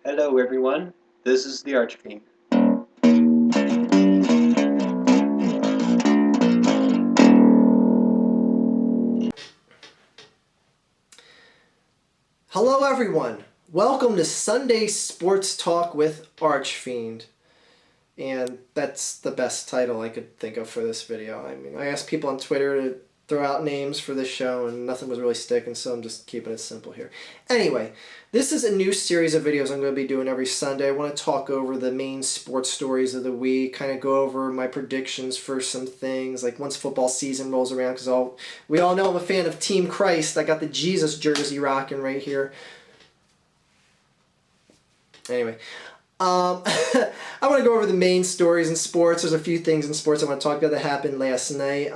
Hello everyone, this is the Archfiend. Hello everyone! Welcome to Sunday Sports Talk with Archfiend. And that's the best title I could think of for this video. I mean, I asked people on Twitter to throw out names for this show and nothing was really sticking, so I'm just keeping it simple here. Anyway, this is a new series of videos I'm going to be doing every Sunday. I want to talk over the main sports stories of the week, kind of go over my predictions for some things, like once football season rolls around, because we all know I'm a fan of Team Christ. I got the Jesus jersey rocking right here. Anyway, I want to go over the main stories in sports. There's a few things in sports I want to talk about that happened last night.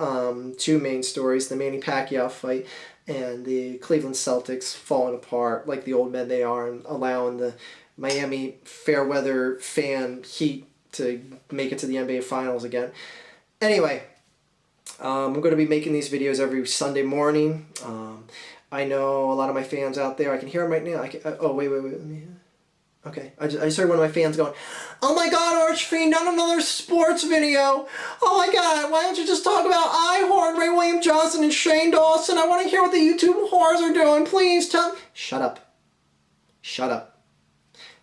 Two main stories, the Manny Pacquiao fight and the Cleveland Celtics falling apart like the old men they are and allowing the Miami Fairweather fan Heat to make it to the NBA Finals again. Anyway, I'm going to be making these videos every Sunday morning. I know a lot of my fans out there. I can hear them right now. Oh, wait. Let me... Okay, I just heard one of my fans going, "Oh my God, Archfiend, not another sports video! Oh my God, why don't you just talk about Ihorn, Ray William Johnson, and Shane Dawson? I want to hear what the YouTube whores are doing. Please tell me." Shut up. Shut up.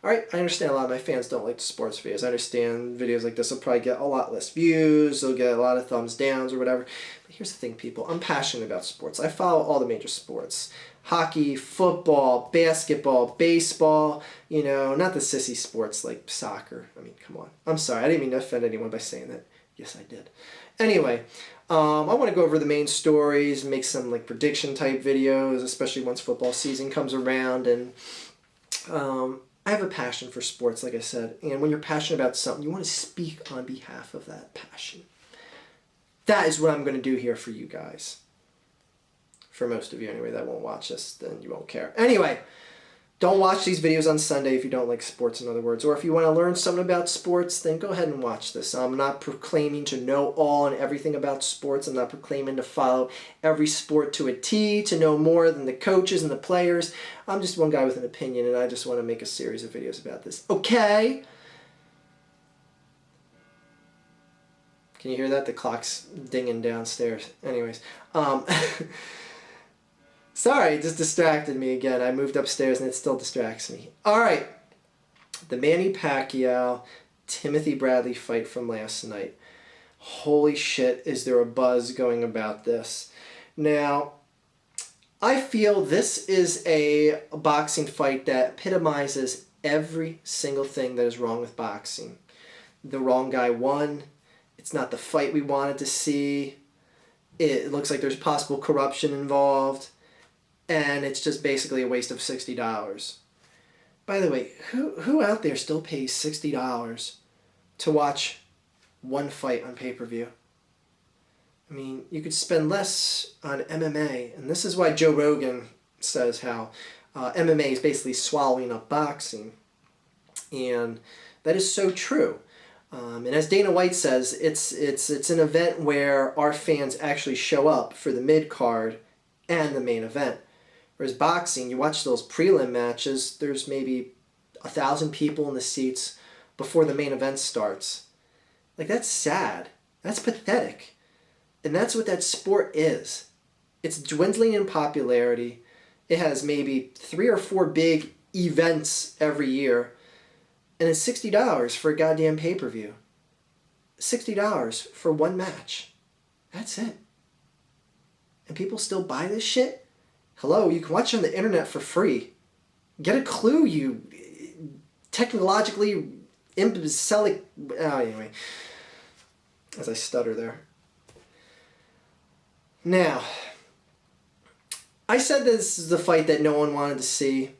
Alright, I understand a lot of my fans don't like the sports videos. I understand videos like this will probably get a lot less views, they'll get a lot of thumbs downs or whatever. But here's the thing, people. I'm passionate about sports. I follow all the major sports. Hockey, football, basketball, baseball, not the sissy sports like soccer. I mean, come on. I'm sorry, I didn't mean to offend anyone by saying that. Yes, I did. Anyway, I want to go over the main stories, make some like prediction type videos, especially once football season comes around. And I have a passion for sports, like I said. And when you're passionate about something, you want to speak on behalf of that passion. That is what I'm going to do here for you guys. For most of you anyway that won't watch this, then you won't care. Anyway, don't watch these videos on Sunday if you don't like sports, in other words. Or if you want to learn something about sports, then go ahead and watch this. I'm not proclaiming to know all and everything about sports. I'm not proclaiming to follow every sport to a T, to know more than the coaches and the players. I'm just one guy with an opinion, and I just want to make a series of videos about this. Okay? Can you hear that? The clock's dinging downstairs. Anyways, sorry, it just distracted me again. I moved upstairs and it still distracts me. Alright, the Manny Pacquiao, Timothy Bradley fight from last night. Holy shit, is there a buzz going about this. Now, I feel this is a boxing fight that epitomizes every single thing that is wrong with boxing. The wrong guy won. It's not the fight we wanted to see. It looks like there's possible corruption involved. And it's just basically a waste of $60. By the way, who out there still pays $60 to watch one fight on pay-per-view? I mean, you could spend less on MMA, and this is why Joe Rogan says how MMA is basically swallowing up boxing. And that is so true. And as Dana White says, it's an event where our fans actually show up for the mid-card and the main event. Whereas boxing, you watch those prelim matches, there's maybe 1,000 people in the seats before the main event starts. Like, that's sad. That's pathetic. And that's what that sport is. It's dwindling in popularity. It has maybe 3 or 4 big events every year. And it's $60 for a goddamn pay-per-view. $60 for one match. That's it. And people still buy this shit? Hello, you can watch it on the internet for free. Get a clue, you technologically imbecilic... Oh, anyway. As I stutter there. Now, I said this is the fight that no one wanted to see.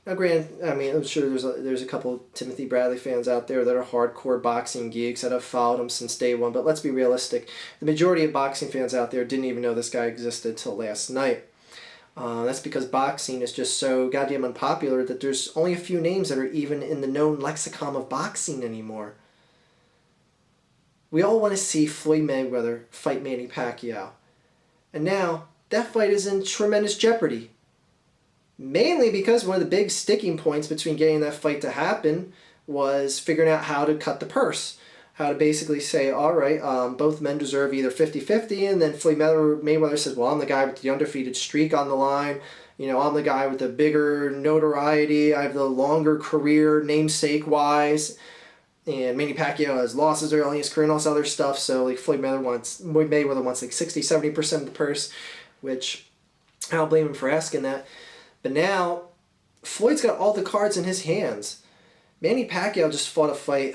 Now, granted, I mean, I'm sure there's a couple of Timothy Bradley fans out there that are hardcore boxing geeks that have followed him since day one, but let's be realistic. The majority of boxing fans out there didn't even know this guy existed till last night. That's because boxing is just so goddamn unpopular that there's only a few names that are even in the known lexicon of boxing anymore. We all want to see Floyd Mayweather fight Manny Pacquiao. And now, that fight is in tremendous jeopardy. Mainly because one of the big sticking points between getting that fight to happen was figuring out how to cut the purse. How to basically say, all right, both men deserve either 50-50, and then Floyd Mayweather says, well, I'm the guy with the undefeated streak on the line. I'm the guy with the bigger notoriety. I have the longer career, namesake-wise. And Manny Pacquiao has losses early in his career and all this other stuff. So, like, Floyd Mayweather wants like 60-70% of the purse, which I don't blame him for asking that. But now, Floyd's got all the cards in his hands. Manny Pacquiao just fought a fight.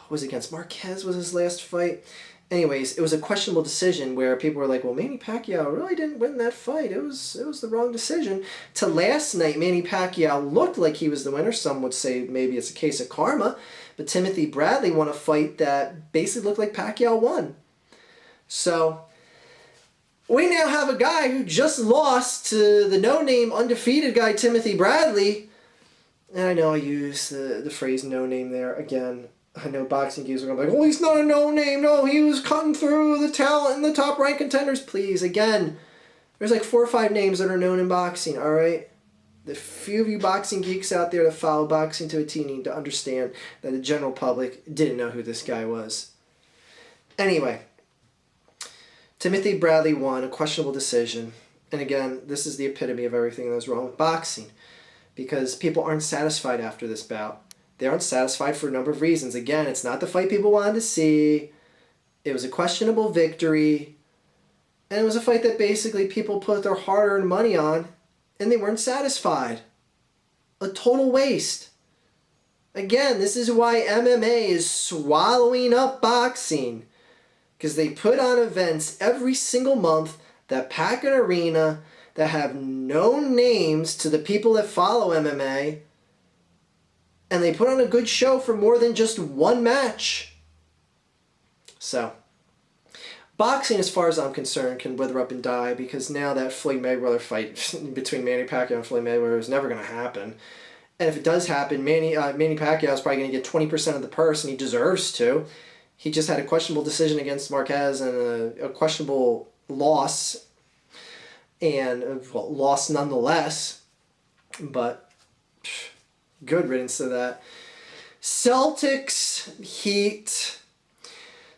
Was it against Marquez was his last fight? Anyways, it was a questionable decision where people were like, well, Manny Pacquiao really didn't win that fight. It was the wrong decision. To last night, Manny Pacquiao looked like he was the winner. Some would say maybe it's a case of karma. But Timothy Bradley won a fight that basically looked like Pacquiao won. So we now have a guy who just lost to the no-name undefeated guy, Timothy Bradley. And I know I use the phrase no-name there again. I know boxing geeks are going to be like, oh, he's not a no-name. No, he was cutting through the talent and the top-ranked contenders. Please, again, there's like 4 or 5 names that are known in boxing, all right? The few of you boxing geeks out there that follow boxing to a T need to understand that the general public didn't know who this guy was. Anyway, Timothy Bradley won a questionable decision. And again, this is the epitome of everything that was wrong with boxing. Because people aren't satisfied after this bout. They aren't satisfied for a number of reasons. Again, it's not the fight people wanted to see. It was a questionable victory. And it was a fight that basically people put their hard-earned money on, and they weren't satisfied. A total waste. Again, this is why MMA is swallowing up boxing. Because they put on events every single month that pack an arena, that have known names to the people that follow MMA, and they put on a good show for more than just one match. So, boxing, as far as I'm concerned, can wither up and die, because now that Floyd Mayweather fight between Manny Pacquiao and Floyd Mayweather is never going to happen. And if it does happen, Manny Pacquiao is probably going to get 20% of the purse, and he deserves to. He just had a questionable decision against Marquez and a questionable loss, and loss nonetheless, but good riddance to that. Celtics, Heat.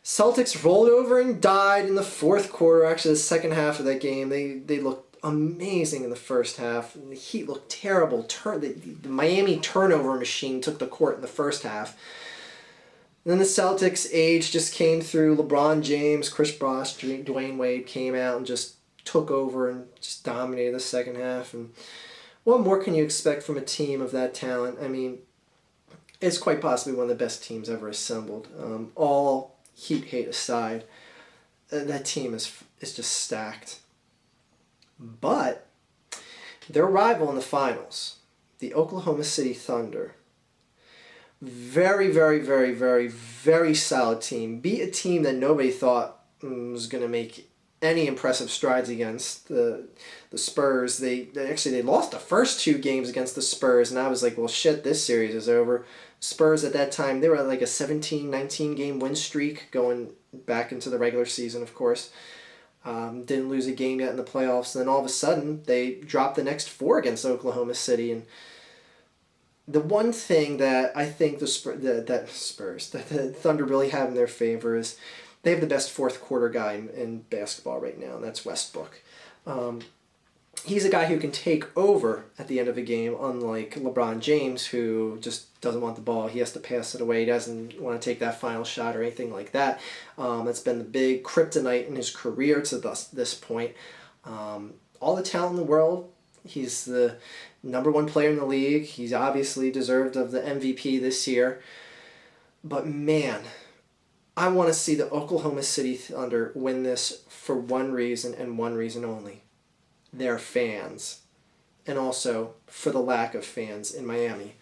Celtics rolled over and died in the fourth quarter, actually the second half of that game. They looked amazing in the first half. And the Heat looked terrible. The Miami turnover machine took the court in the first half. And then the Celtics age just came through. LeBron James, Chris Bosh, Dwayne Wade came out and just took over and just dominated the second half. And what more can you expect from a team of that talent? I mean, it's quite possibly one of the best teams ever assembled. All Heat hate aside, that team is just stacked. But their rival in the finals, the Oklahoma City Thunder, very, very, very, very, very solid team. Beat a team that nobody thought was going to make any impressive strides against the Spurs. They lost the first 2 games against the Spurs, and I was like, well, shit, this series is over. Spurs at that time, they were at like a 17-19 game win streak going back into the regular season, of course. Didn't lose a game yet in the playoffs, and then all of a sudden they dropped the next 4 against Oklahoma City. And the one thing that I think the Thunder really have in their favor is they have the best fourth quarter guy in basketball right now, and that's Westbrook. He's a guy who can take over at the end of a game, unlike LeBron James, who just doesn't want the ball. He has to pass it away. He doesn't want to take that final shot or anything like that. That's been the big kryptonite in his career to this point. All the talent in the world. He's the number 1 player in the league. He's obviously deserved of the MVP this year. But man, I want to see the Oklahoma City Thunder win this for one reason and one reason only. Their fans. And also for the lack of fans in Miami.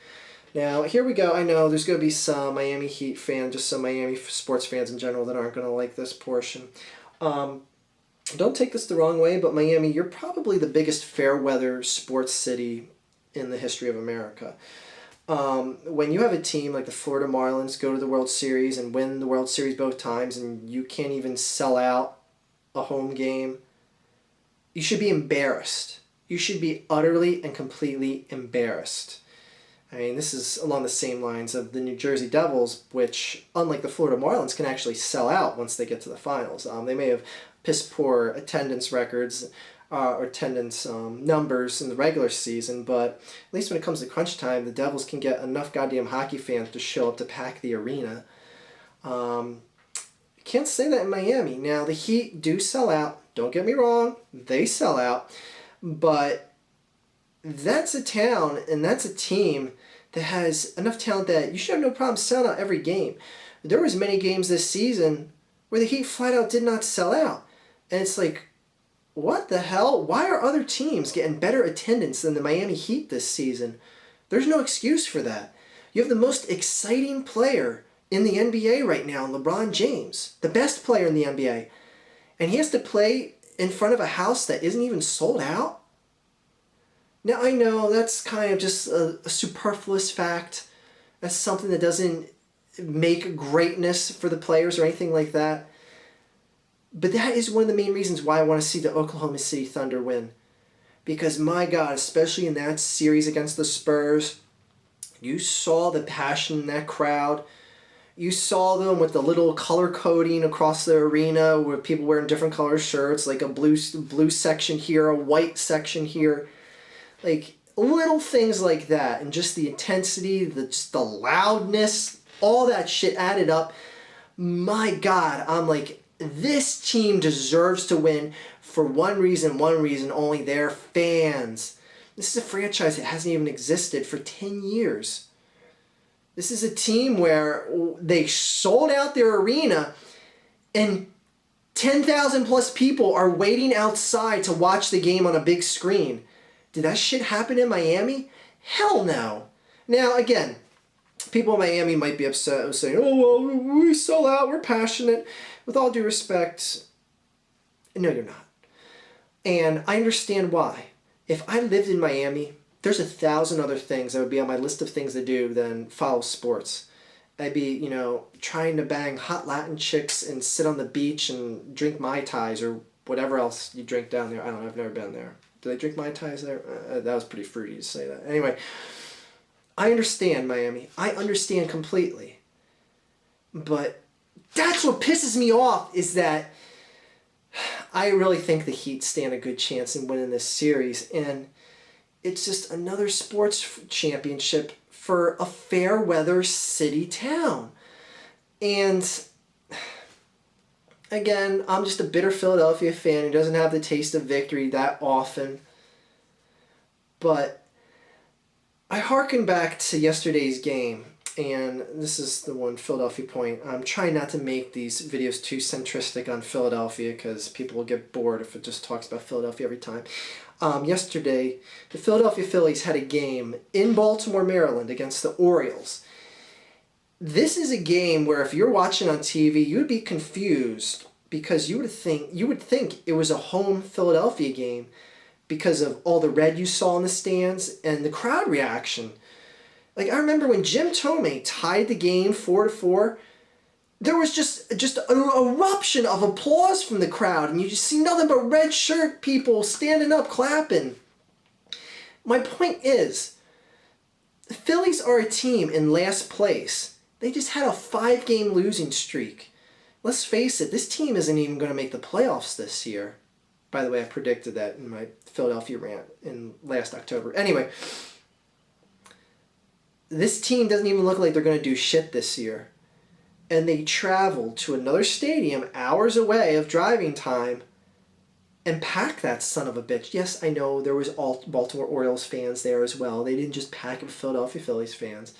Now, here we go. I know there's going to be some Miami Heat fans, just some Miami sports fans in general that aren't going to like this portion. Don't take this the wrong way, but Miami, you're probably the biggest fair-weather sports city in the history of America. When you have a team like the Florida Marlins go to the World Series and win the World Series both times and you can't even sell out a home game, you should be embarrassed. you should be utterly and completely embarrassed. I mean, this is along the same lines of the New Jersey Devils, which, unlike the Florida Marlins, can actually sell out once they get to the finals. They may have piss poor attendance records or attendance numbers in the regular season, but at least when it comes to crunch time, the Devils can get enough goddamn hockey fans to show up to pack the arena. Can't say that in Miami. Now, the Heat do sell out. Don't get me wrong, they sell out, but that's a town and that's a team that has enough talent that you should have no problem selling out every game. There was many games this season where the Heat flat out did not sell out. And it's like, what the hell? Why are other teams getting better attendance than the Miami Heat this season? There's no excuse for that. You have the most exciting player in the NBA right now, LeBron James, the best player in the NBA. And he has to play in front of a house that isn't even sold out? Now, I know that's kind of just a superfluous fact. That's something that doesn't make greatness for the players or anything like that. But that is one of the main reasons why I want to see the Oklahoma City Thunder win. Because, my God, especially in that series against the Spurs, you saw the passion in that crowd. You saw them with the little color coding across the arena with people wearing different color shirts, like a blue section here, a white section here. Like, little things like that, and just the intensity, just the loudness, all that shit added up. My God, I'm like, this team deserves to win for one reason only, their fans. This is a franchise that hasn't even existed for 10 years. This is a team where they sold out their arena and 10,000 plus people are waiting outside to watch the game on a big screen. Did that shit happen in Miami? Hell no. Now, again, people in Miami might be upset saying, oh, well, we sell out, we're passionate. With all due respect, no, you're not. And I understand why. If I lived in Miami, there's 1,000 other things that would be on my list of things to do than follow sports. I'd be, trying to bang hot Latin chicks and sit on the beach and drink Mai Tais or whatever else you drink down there. I don't know, I've never been there. Do they drink Mai Tais there? That was pretty fruity to say that. Anyway, I understand Miami. I understand completely. But that's what pisses me off is that I really think the Heat stand a good chance in winning this series. And it's just another sports championship for a fair weather city town. And again, I'm just a bitter Philadelphia fan who doesn't have the taste of victory that often. But I hearken back to yesterday's game, and this is the one Philadelphia point. I'm trying not to make these videos too centristic on Philadelphia because people will get bored if it just talks about Philadelphia every time. Yesterday, the Philadelphia Phillies had a game in Baltimore, Maryland against the Orioles. This is a game where if you're watching on TV, you would be confused because you would think it was a home Philadelphia game because of all the red you saw in the stands and the crowd reaction. Like, I remember when Jim Tomei tied the game 4-4, there was just an eruption of applause from the crowd, and you just see nothing but red shirt people standing up clapping. My point is, the Phillies are a team in last place. They just had a 5-game losing streak. Let's face it, this team isn't even going to make the playoffs this year. By the way, I predicted that in my Philadelphia rant in last October. Anyway, this team doesn't even look like they're going to do shit this year. And they traveled to another stadium hours away of driving time and packed that son of a bitch. Yes, I know there was all Baltimore Orioles fans there as well. They didn't just pack it with Philadelphia Phillies fans.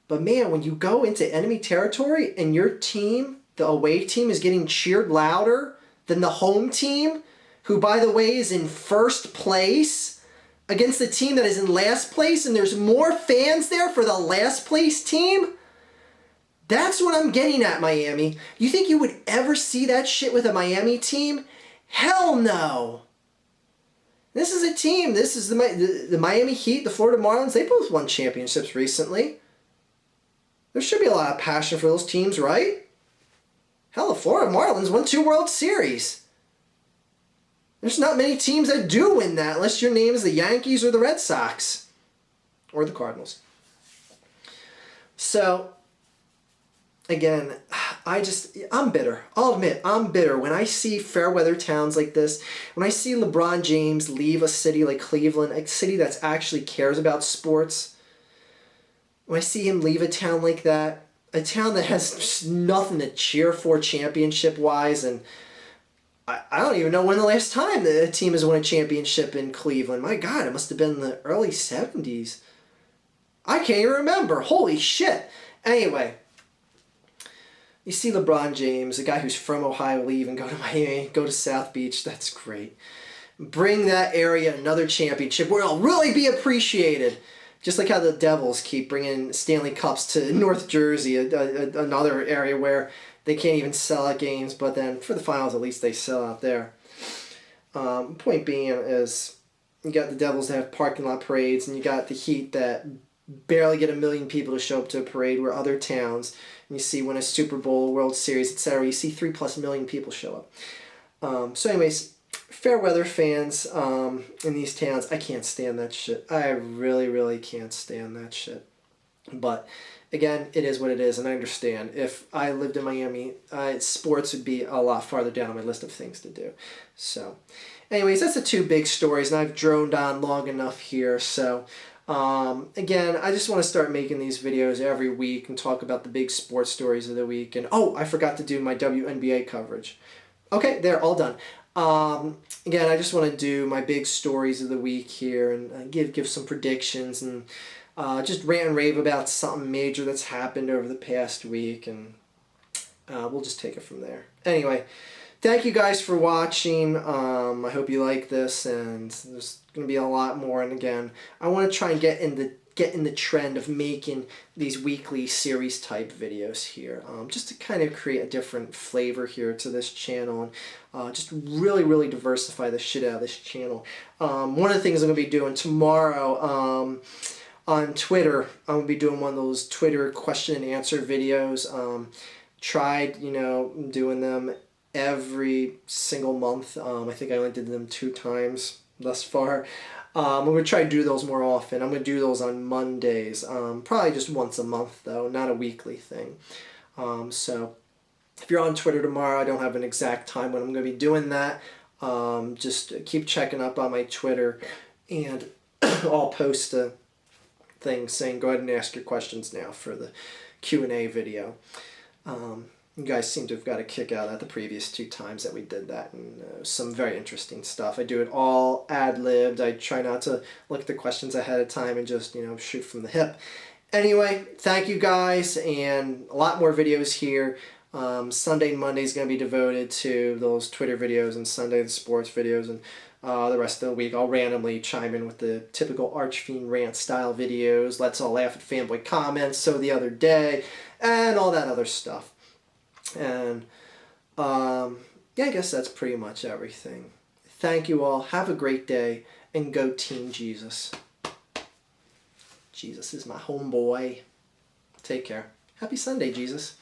But man, when you go into enemy territory and your team, the away team, is getting cheered louder than the home team, who, by the way, is in first place, against the team that is in last place, and there's more fans there for the last place team, that's what I'm getting at, Miami. You think you would ever see that shit with a Miami team? Hell no. This is a team. This is the Miami Heat, the Florida Marlins. They both won championships recently. There should be a lot of passion for those teams, right? Hell, the Florida Marlins won 2 World Series. There's not many teams that do win that unless your name is the Yankees or the Red Sox or the Cardinals. So, again, I'm bitter. I'll admit, I'm bitter. When I see fair weather towns like this, when I see LeBron James leave a city like Cleveland, a city that actually cares about sports, when I see him leave a town like that, a town that has just nothing to cheer for championship-wise, and I don't even know when the last time the team has won a championship in Cleveland. My God, it must have been in the early 70s. I can't even remember. Holy shit. Anyway, you see LeBron James, a guy who's from Ohio, leave and go to Miami, go to South Beach. That's great. Bring that area another championship where it'll really be appreciated. Just like how the Devils keep bringing Stanley Cups to North Jersey, another area where they can't even sell out games, but then for the finals at least they sell out there. Point being is you got the Devils that have parking lot parades, and you got the Heat that barely get 1 million people to show up to a parade, where other towns, and you see when a Super Bowl, World Series, etc., you see 3+ million people show up. So anyways, fair weather fans in these towns, I can't stand that shit. I really, really can't stand that shit. But again, it is what it is, and I understand. If I lived in Miami, sports would be a lot farther down on my list of things to do. So, anyways, that's the two big stories, and I've droned on long enough here. So, again, I just want to start making these videos every week and talk about the big sports stories of the week. And oh, I forgot to do my WNBA coverage. Okay, there, all done. Again, I just want to do my big stories of the week here and give some predictions and just rant and rave about something major that's happened over the past week, and we'll just take it from there. Anyway, thank you guys for watching. I hope you like this, and there's going to be a lot more. And again, I want to try and get in the trend of making these weekly series type videos here, just to kind of create a different flavor here to this channel, and just really diversify the shit out of this channel. One of the things I'm going to be doing tomorrow on Twitter, I'm going to be doing one of those Twitter question and answer videos. Tried, doing them every single month. I think I only did them 2 times thus far. I'm going to try to do those more often. I'm going to do those on Mondays. Probably just once a month, though, not a weekly thing. So if you're on Twitter tomorrow, I don't have an exact time when I'm going to be doing that. Just keep checking up on my Twitter, and I'll post a thing saying go ahead and ask your questions now for the Q&A video. You guys seem to have got a kick out at the previous 2 times that we did that, and some very interesting stuff. I do it all ad-libbed. I try not to look at the questions ahead of time and just, shoot from the hip. Anyway, thank you guys, and a lot more videos here. Sunday and Monday is going to be devoted to those Twitter videos, and Sunday the sports videos, and the rest of the week I'll randomly chime in with the typical Archfiend rant style videos. Let's all laugh at fanboy comments, so the other day, and all that other stuff. And yeah, I guess that's pretty much everything. Thank you all. Have a great day, and go Team Jesus. Jesus is my homeboy. Take care. Happy Sunday, Jesus.